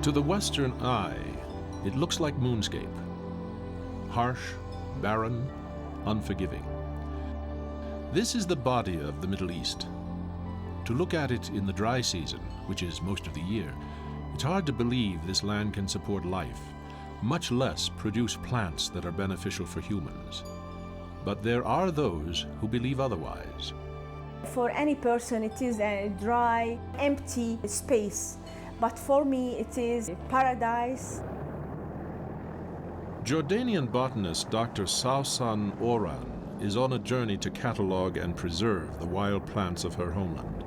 To the Western eye, it looks like moonscape. Harsh, barren, unforgiving. This is the Badia of the Middle East. To look at it in the dry season, which is most of the year, it's hard to believe this land can support life, much less produce plants that are beneficial for humans. But there are those who believe otherwise. For any person, it is a dry, empty space. But for me, it is paradise. Jordanian botanist Dr. Sausan Oran is on a journey to catalog and preserve the wild plants of her homeland.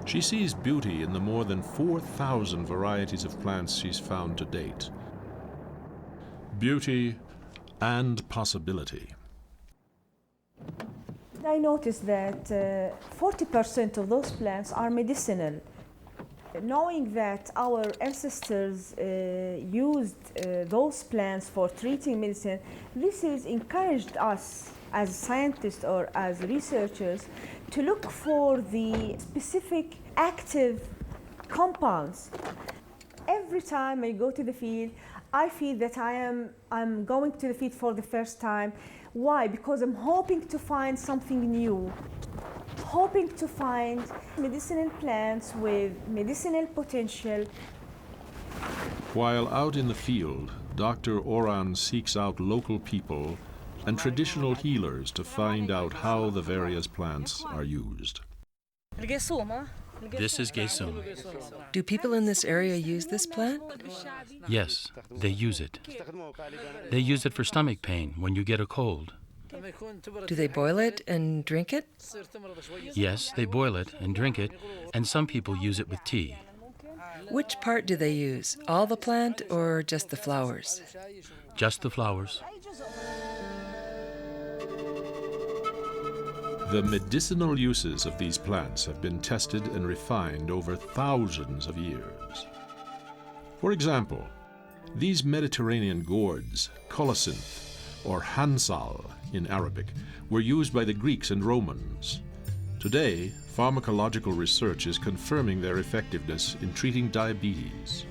She sees beauty in the more than 4,000 varieties of plants she's found to date. Beauty and possibility. I noticed that 40% of those plants are medicinal. Knowing that our ancestors used those plants for treating medicine, this has encouraged us as scientists or as researchers to look for the specific active compounds. Every time I go to the field, I feel that I'm going to the field for the first time. Why? Because I'm hoping to find something new. Hoping to find medicinal plants with medicinal potential. While out in the field, Dr. Oran seeks out local people and traditional healers to find out how the various plants are used. This is Gesum. Do people in this area use this plant? Yes, they use it. They use it for stomach pain when you get a cold. Do they boil it and drink it? Yes, they boil it and drink it, and some people use it with tea. Which part do they use? All the plant or just the flowers? Just the flowers. The medicinal uses of these plants have been tested and refined over thousands of years. For example, these Mediterranean gourds, colocynth, or hansal in Arabic, were used by the Greeks and Romans. Today, pharmacological research is confirming their effectiveness in treating diabetes.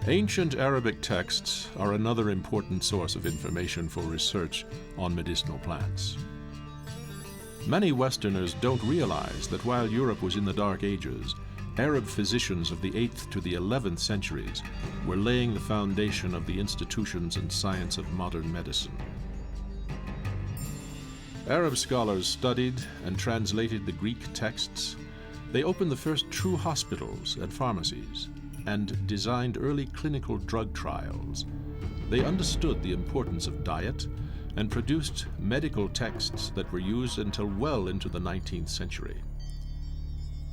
Ancient Arabic texts are another important source of information for research on medicinal plants. Many Westerners don't realize that while Europe was in the Dark Ages, Arab physicians of the 8th to the 11th centuries were laying the foundation of the institutions and science of modern medicine. Arab scholars studied and translated the Greek texts. They opened the first true hospitals and pharmacies and designed early clinical drug trials. They understood the importance of diet and produced medical texts that were used until well into the 19th century.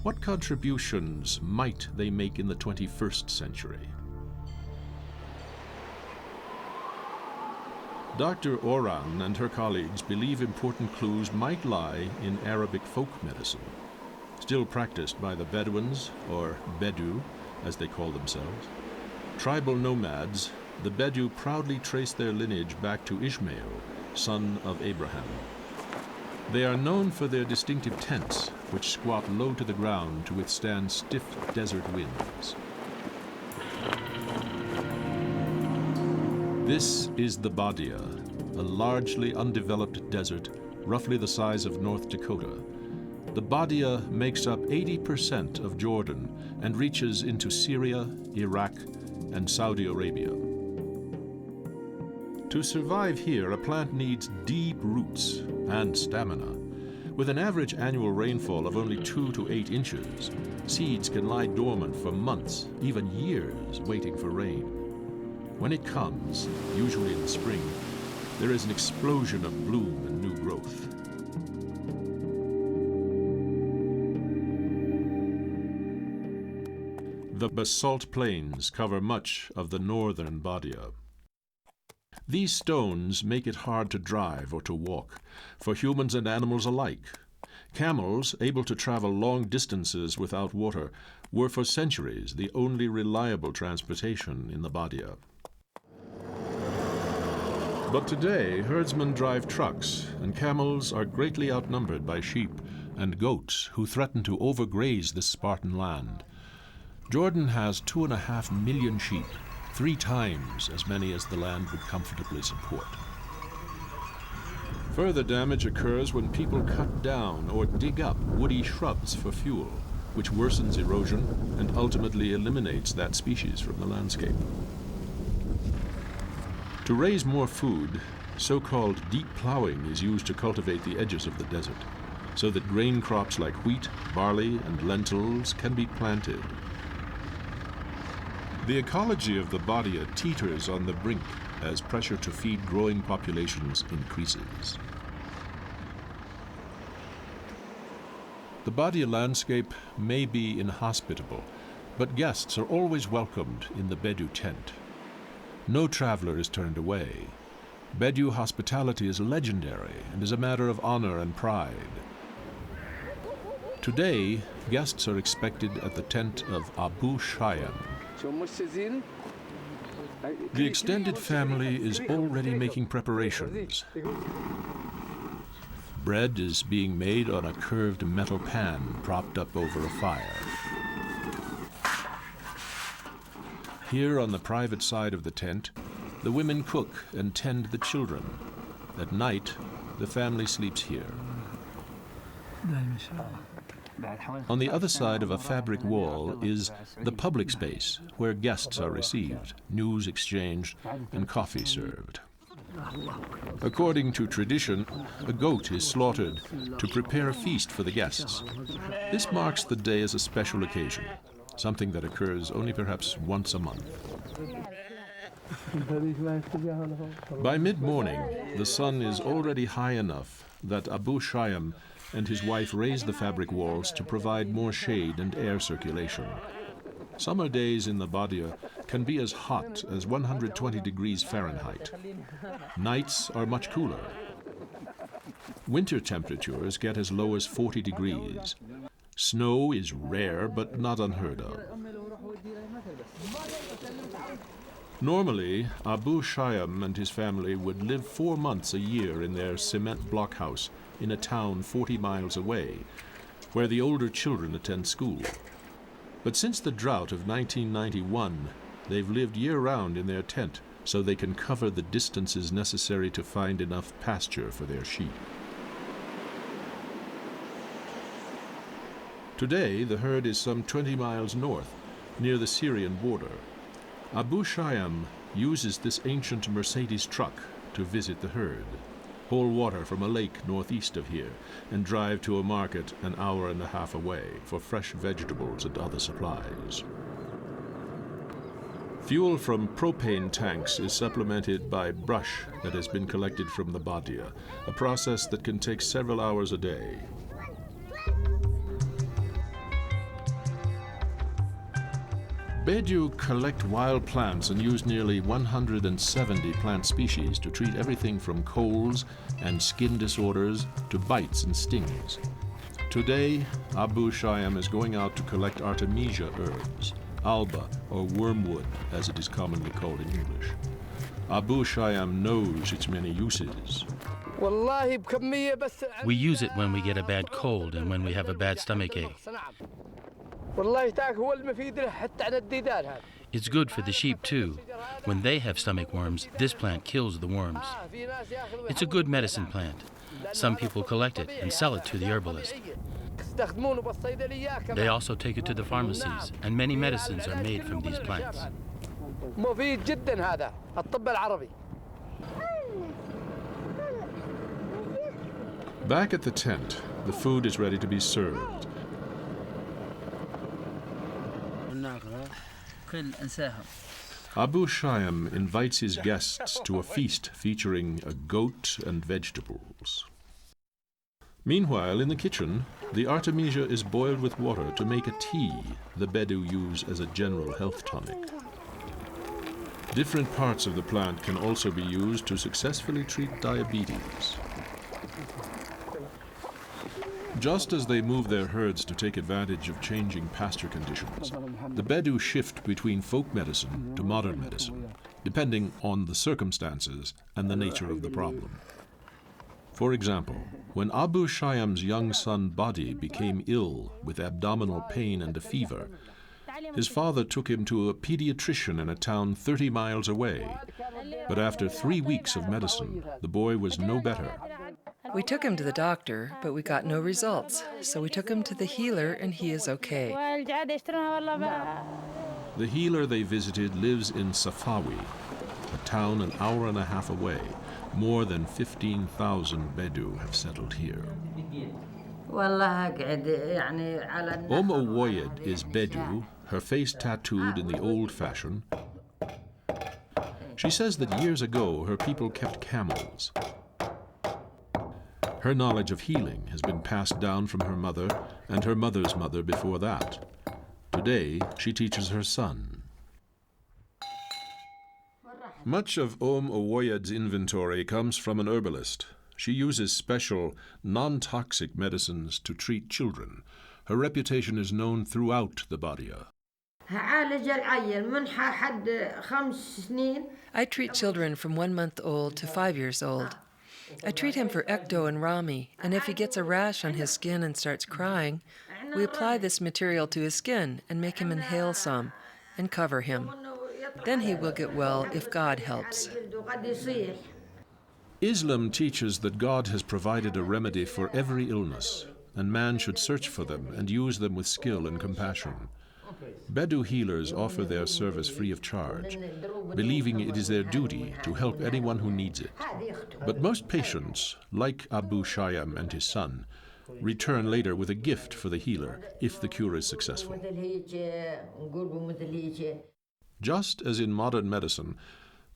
What contributions might they make in the 21st century? Dr. Oran and her colleagues believe important clues might lie in Arabic folk medicine, still practiced by the Bedouins, or Bedu, as they call themselves. Tribal nomads, the Bedu proudly trace their lineage back to Ishmael, son of Abraham. They are known for their distinctive tents, which squat low to the ground to withstand stiff desert winds. This is the Badia, a largely undeveloped desert, roughly the size of North Dakota. The Badia makes up 80% of Jordan and reaches into Syria, Iraq, and Saudi Arabia. To survive here, a plant needs deep roots and stamina. With an average annual rainfall of only 2 to 8 inches, seeds can lie dormant for months, even years, waiting for rain. When it comes, usually in the spring, there is an explosion of bloom and new growth. The basalt plains cover much of the northern Badia. These stones make it hard to drive or to walk, for humans and animals alike. Camels, able to travel long distances without water, were for centuries the only reliable transportation in the Badia. But today, herdsmen drive trucks, and camels are greatly outnumbered by sheep and goats who threaten to overgraze this Spartan land. Jordan has 2.5 million sheep, 3 times as many as the land would comfortably support. Further damage occurs when people cut down or dig up woody shrubs for fuel, which worsens erosion and ultimately eliminates that species from the landscape. To raise more food, so-called deep plowing is used to cultivate the edges of the desert, so that grain crops like wheat, barley, and lentils can be planted. The ecology of the Badia teeters on the brink as pressure to feed growing populations increases. The Badia landscape may be inhospitable, but guests are always welcomed in the Bedu tent. No traveler is turned away. Bedu hospitality is legendary and is a matter of honor and pride. Today, guests are expected at the tent of Abu Shayam. The extended family is already making preparations. Bread is being made on a curved metal pan propped up over a fire. Here on the private side of the tent, the women cook and tend the children. At night, the family sleeps here. On the other side of a fabric wall is the public space where guests are received, news exchanged, and coffee served. According to tradition, a goat is slaughtered to prepare a feast for the guests. This marks the day as a special occasion, something that occurs only perhaps once a month. By mid-morning, the sun is already high enough that Abu Shayam and his wife raise the fabric walls to provide more shade and air circulation. Summer days in the Badia can be as hot as 120 degrees Fahrenheit. Nights are much cooler. Winter temperatures get as low as 40 degrees. Snow is rare but not unheard of. Normally, Abu Shayam and his family would live 4 months a year in their cement blockhouse in a town 40 miles away, where the older children attend school. But since the drought of 1991, they've lived year-round in their tent so they can cover the distances necessary to find enough pasture for their sheep. Today, the herd is some 20 miles north, near the Syrian border. Abu Shayam uses this ancient Mercedes truck to visit the herd, haul water from a lake northeast of here, and drive to a market an hour and a half away for fresh vegetables and other supplies. Fuel from propane tanks is supplemented by brush that has been collected from the Badia, a process that can take several hours a day. Bedu collect wild plants and use nearly 170 plant species to treat everything from colds and skin disorders to bites and stings. Today, Abu Shayam is going out to collect Artemisia herbs, alba or wormwood as it is commonly called in English. Abu Shayam knows its many uses. We use it when we get a bad cold and when we have a bad stomach ache. It's good for the sheep too. When they have stomach worms, this plant kills the worms. It's a good medicine plant. Some people collect it and sell it to the herbalist. They also take it to the pharmacies, and many medicines are made from these plants. Back at the tent, the food is ready to be served. Abu Shayam invites his guests to a feast featuring a goat and vegetables. Meanwhile, in the kitchen, the Artemisia is boiled with water to make a tea the Bedu use as a general health tonic. Different parts of the plant can also be used to successfully treat diabetes. Just as they move their herds to take advantage of changing pasture conditions, the Bedu shift between folk medicine to modern medicine, depending on the circumstances and the nature of the problem. For example, when Abu Shayam's young son Badi became ill with abdominal pain and a fever, His father took him to a pediatrician in a town 30 miles away. But after 3 weeks of medicine, the boy was no better. We took him to the doctor, but we got no results. So we took him to the healer, and he is okay. The healer they visited lives in Safawi, a town an hour and a half away. More than 15,000 Bedu have settled here. Owoyed is Bedu, her face tattooed in the old fashion. She says that years ago her people kept camels. Her knowledge of healing has been passed down from her mother and her mother's mother before that. Today, she teaches her son. Much of Owoyed's inventory comes from an herbalist. She uses special, non-toxic medicines to treat children. Her reputation is known throughout the Badia. I treat children from 1 month old to 5 years old. I treat him for ecto and rami, and if he gets a rash on his skin and starts crying, we apply this material to his skin and make him inhale some and cover him. Then he will get well if God helps. Islam teaches that God has provided a remedy for every illness, and man should search for them and use them with skill and compassion. Bedu healers offer their service free of charge, believing it is their duty to help anyone who needs it. But most patients, like Abu Shayam and his son, return later with a gift for the healer if the cure is successful. Just as in modern medicine,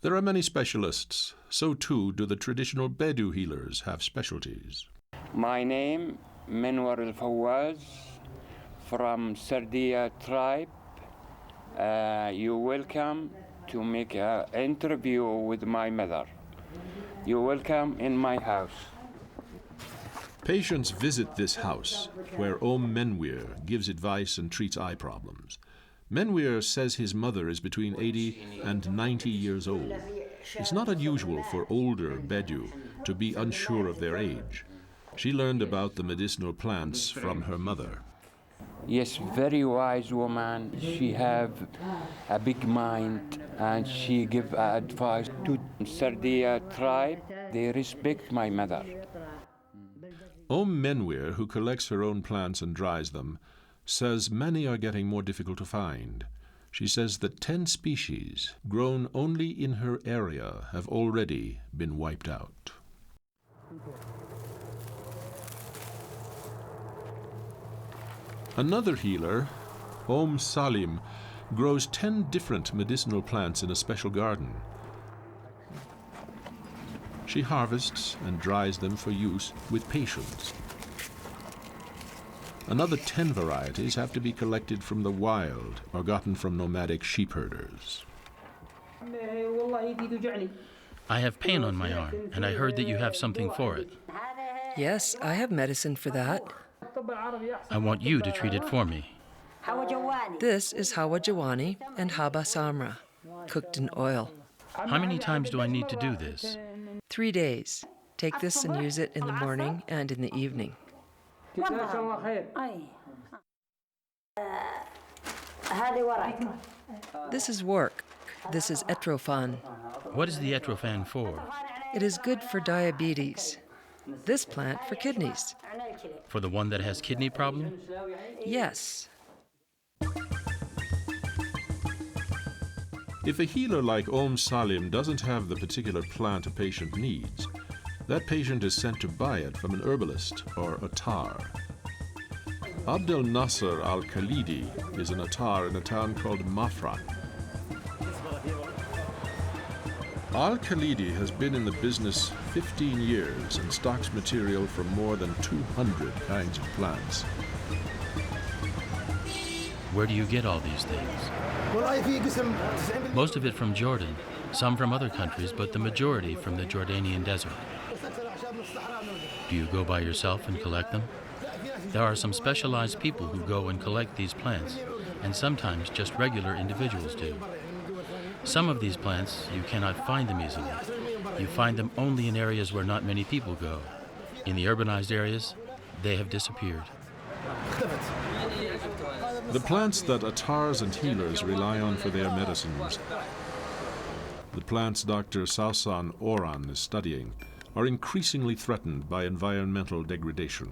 there are many specialists. So too do the traditional Bedu healers have specialties. My name, Menwar al-Fawaz, from Sardiya tribe. You're welcome to make an interview with my mother. You're welcome in my house. Patients visit this house, where Menwir gives advice and treats eye problems. Menwir says his mother is between 80 and 90 years old. It's not unusual for older Bedu to be unsure of their age. She learned about the medicinal plants from her mother. Yes, very wise woman. She have a big mind and she give advice to Sardiya tribe. They respect my mother. Menwir, who collects her own plants and dries them, says many are getting more difficult to find. She says that 10 species grown only in her area have already been wiped out. Another healer, Salim, grows 10 different medicinal plants in a special garden. She harvests and dries them for use with patients. Another 10 varieties have to be collected from the wild or gotten from nomadic sheep herders. I have pain on my arm, and I heard that you have something for it. Yes, I have medicine for that. I want you to treat it for me. This is Hawa Jawani and Haba Samra, cooked in oil. How many times do I need to do this? 3 days. Take this and use it in the morning and in the evening. This is work. This is Etrofan. What is the Etrofan for? It is good for diabetes. This plant for kidneys. For the one that has kidney problem? Yes. If a healer like Salim doesn't have the particular plant a patient needs, that patient is sent to buy it from an herbalist or attar. Abdel Nasser al-Khalidi is an attar in a town called Mafran. Al-Khalidi has been in the business 15 years and stocks material from more than 200 kinds of plants. Where do you get all these things? Most of it from Jordan, some from other countries, but the majority from the Jordanian desert. Do you go by yourself and collect them? There are some specialized people who go and collect these plants, and sometimes just regular individuals do. Some of these plants, you cannot find them easily. You find them only in areas where not many people go. In the urbanized areas, they have disappeared. The plants that Atars and healers rely on for their medicines, the plants Dr. Sausan Oran is studying, are increasingly threatened by environmental degradation.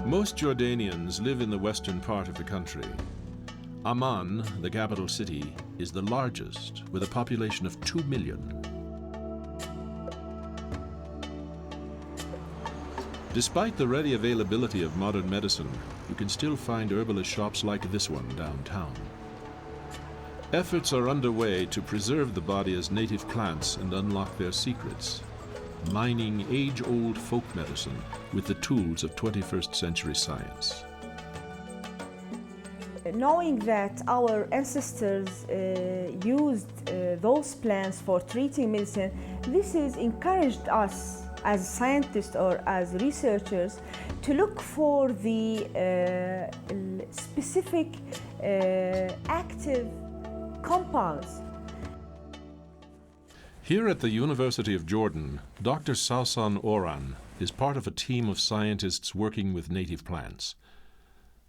Most Jordanians live in the western part of the country. Amman, the capital city, is the largest, with a population of 2 million. Despite the ready availability of modern medicine, you can still find herbalist shops like this one downtown. Efforts are underway to preserve the body as native plants and unlock their secrets, mining age-old folk medicine with the tools of 21st century science. Knowing that our ancestors used those plants for treating medicine, this has encouraged us as scientists or as researchers to look for the specific active compounds. Here at the University of Jordan, Dr. Sausan Oran is part of a team of scientists working with native plants.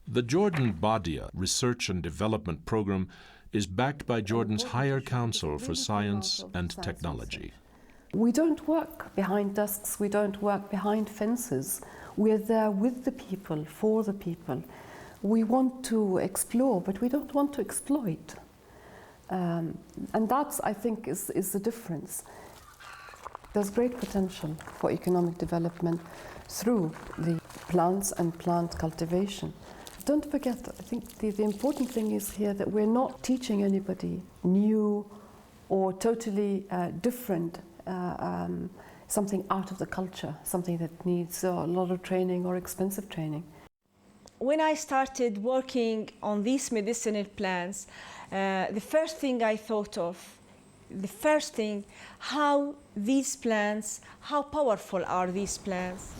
The Jordan Badia Research and Development Program is backed by Jordan's Higher Council for Science and Technology. We don't work behind desks, we don't work behind fences. We're there with the people, for the people. We want to explore, but we don't want to exploit. And that, I think, is the difference. There's great potential for economic development through the plants and plant cultivation. Don't forget, I think the important thing is here that we're not teaching anybody new or totally different, something out of the culture, something that needs a lot of training or expensive training. When I started working on these medicinal plants, the first thing I thought of, how these plants, how powerful are these plants?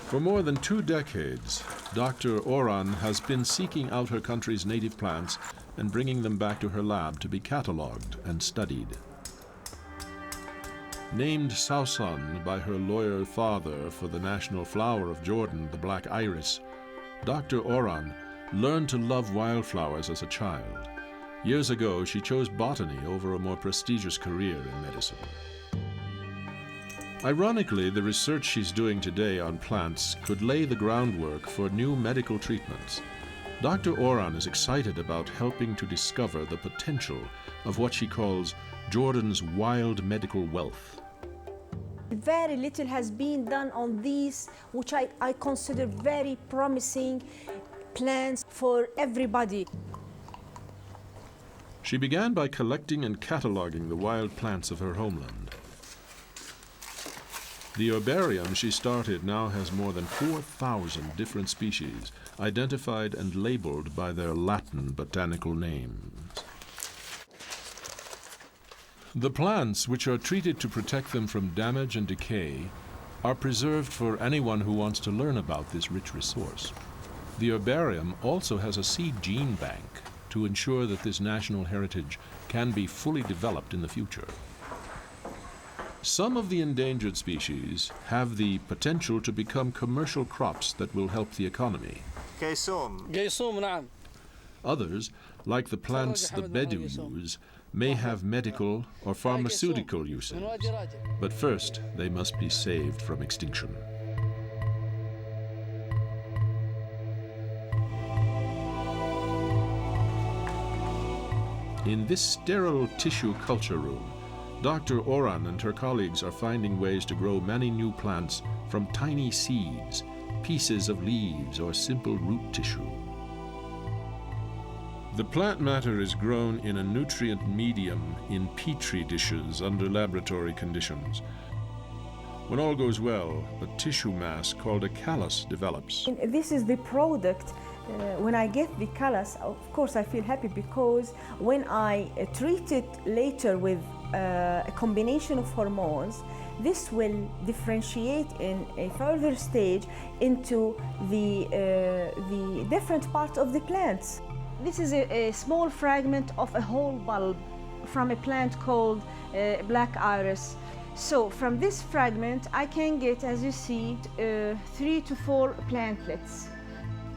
For more than 2 decades, Dr. Oran has been seeking out her country's native plants and bringing them back to her lab to be catalogued and studied. Named Sausan by her lawyer father for the national flower of Jordan, the black iris, Dr. Oran learned to love wildflowers as a child. Years ago, she chose botany over a more prestigious career in medicine. Ironically, the research she's doing today on plants could lay the groundwork for new medical treatments. Dr. Oran is excited about helping to discover the potential of what she calls Jordan's wild medical wealth. Very little has been done on these, which I consider very promising plants for everybody. She began by collecting and cataloging the wild plants of her homeland. The herbarium she started now has more than 4,000 different species, identified and labeled by their Latin botanical names. The plants, which are treated to protect them from damage and decay, are preserved for anyone who wants to learn about this rich resource. The herbarium also has a seed gene bank to ensure that this national heritage can be fully developed in the future. Some of the endangered species have the potential to become commercial crops that will help the economy. Others, like the plants the Bedou use, may have medical or pharmaceutical uses. But first, they must be saved from extinction. In this sterile tissue culture room, Dr. Oran and her colleagues are finding ways to grow many new plants from tiny seeds, pieces of leaves, or simple root tissue. The plant matter is grown in a nutrient medium in petri dishes under laboratory conditions. When all goes well, a tissue mass called a callus develops. This is the product. When I get the callus, of course I feel happy, because when I treat it later with a combination of hormones, this will differentiate in a further stage into the different parts of the plants. This is a small fragment of a whole bulb from a plant called black iris. So from this fragment, I can get, as you see, 3 to 4 plantlets.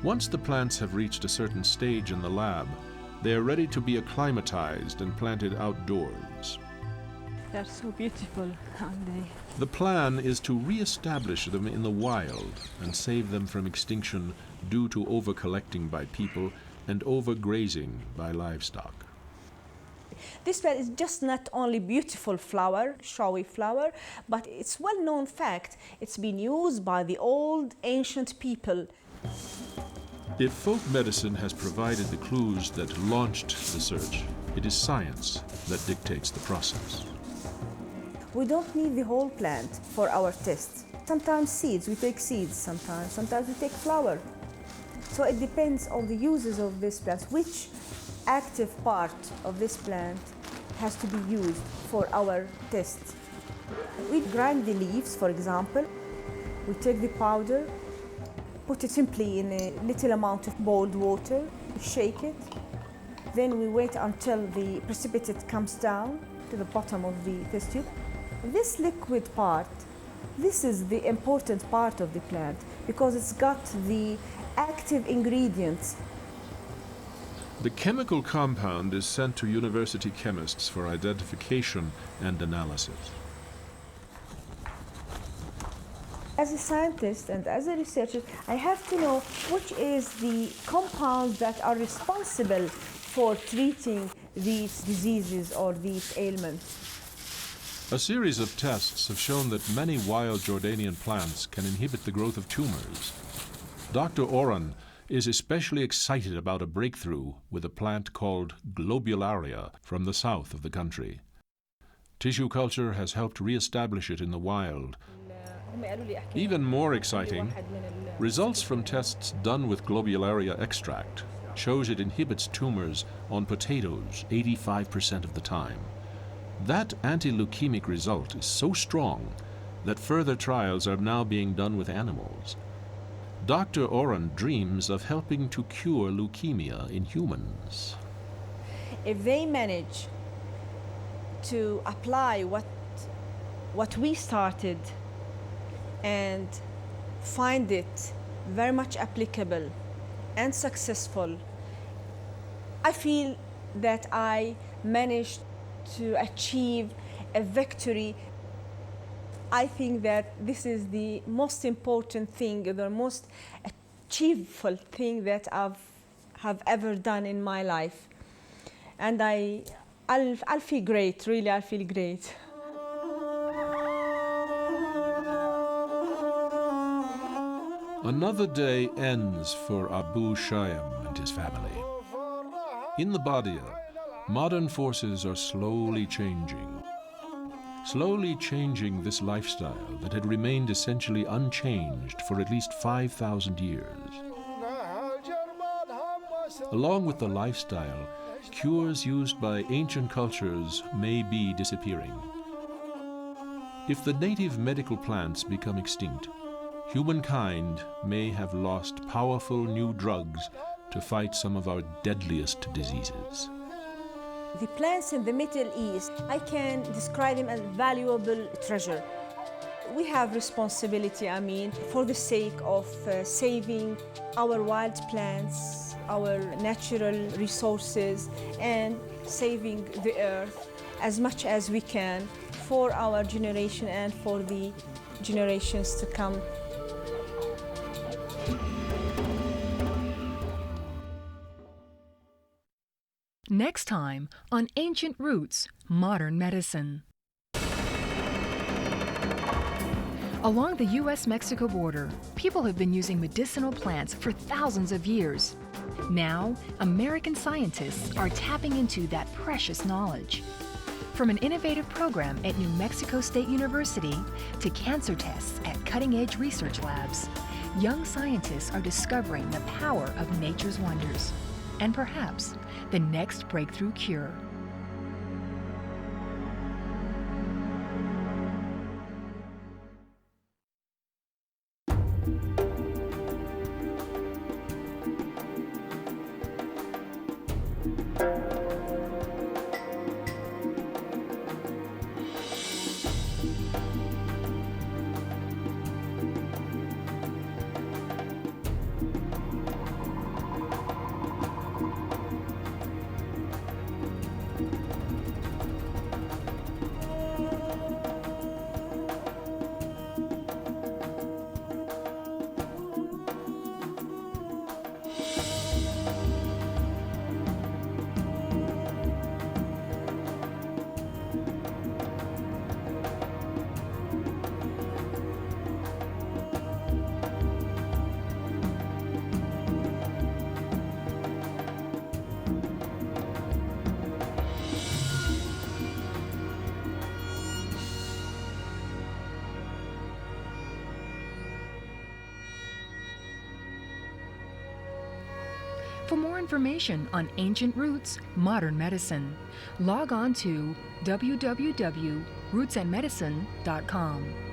Once the plants have reached a certain stage in the lab, they are ready to be acclimatized and planted outdoors. They're so beautiful, aren't they? The plan is to re-establish them in the wild and save them from extinction due to over-collecting by people and overgrazing by livestock. This plant is just not only beautiful flower, showy flower, but it's well-known fact. It's been used by the old ancient people. If folk medicine has provided the clues that launched the search, it is science that dictates the process. We don't need the whole plant for our tests. Sometimes seeds, we take seeds sometimes we take flower. So it depends on the uses of this plant, which active part of this plant has to be used for our test. We grind the leaves, for example. We take the powder, put it simply in a little amount of boiled water, shake it. Then we wait until the precipitate comes down to the bottom of the test tube. This liquid part, this is the important part of the plant because it's got the active ingredients. The chemical compound is sent to university chemists for identification and analysis. As a scientist and as a researcher, I have to know which is the compounds that are responsible for treating these diseases or these ailments. A series of tests have shown that many wild Jordanian plants can inhibit the growth of tumors. Dr. Oran is especially excited about a breakthrough with a plant called globularia from the south of the country. Tissue culture has helped re-establish it in the wild. Even more exciting, results from tests done with globularia extract shows it inhibits tumors on potatoes 85% of the time. That anti-leukemic result is so strong that further trials are now being done with animals. Dr. Oran dreams of helping to cure leukemia in humans. If they manage to apply what we started and find it very much applicable and successful, I feel that I managed to achieve a victory. I think that this is the most important thing, the most achievable thing that have ever done in my life. And I'll feel great, really, I'll feel great. Another day ends for Abu Shayam and his family. In the Badia, modern forces are slowly changing this lifestyle that had remained essentially unchanged for at least 5,000 years. Along with the lifestyle, cures used by ancient cultures may be disappearing. If the native medical plants become extinct, humankind may have lost powerful new drugs to fight some of our deadliest diseases. The plants in the Middle East, I can describe them as valuable treasure. We have responsibility, for the sake of saving our wild plants, our natural resources, and saving the earth as much as we can for our generation and for the generations to come. Next time on Ancient Roots, Modern Medicine. Along the U.S.-Mexico border, people have been using medicinal plants for thousands of years. Now, American scientists are tapping into that precious knowledge. From an innovative program at New Mexico State University to cancer tests at cutting-edge research labs, young scientists are discovering the power of nature's wonders and perhaps the next breakthrough cure. For more information on ancient roots, modern medicine, log on to www.rootsandmedicine.com.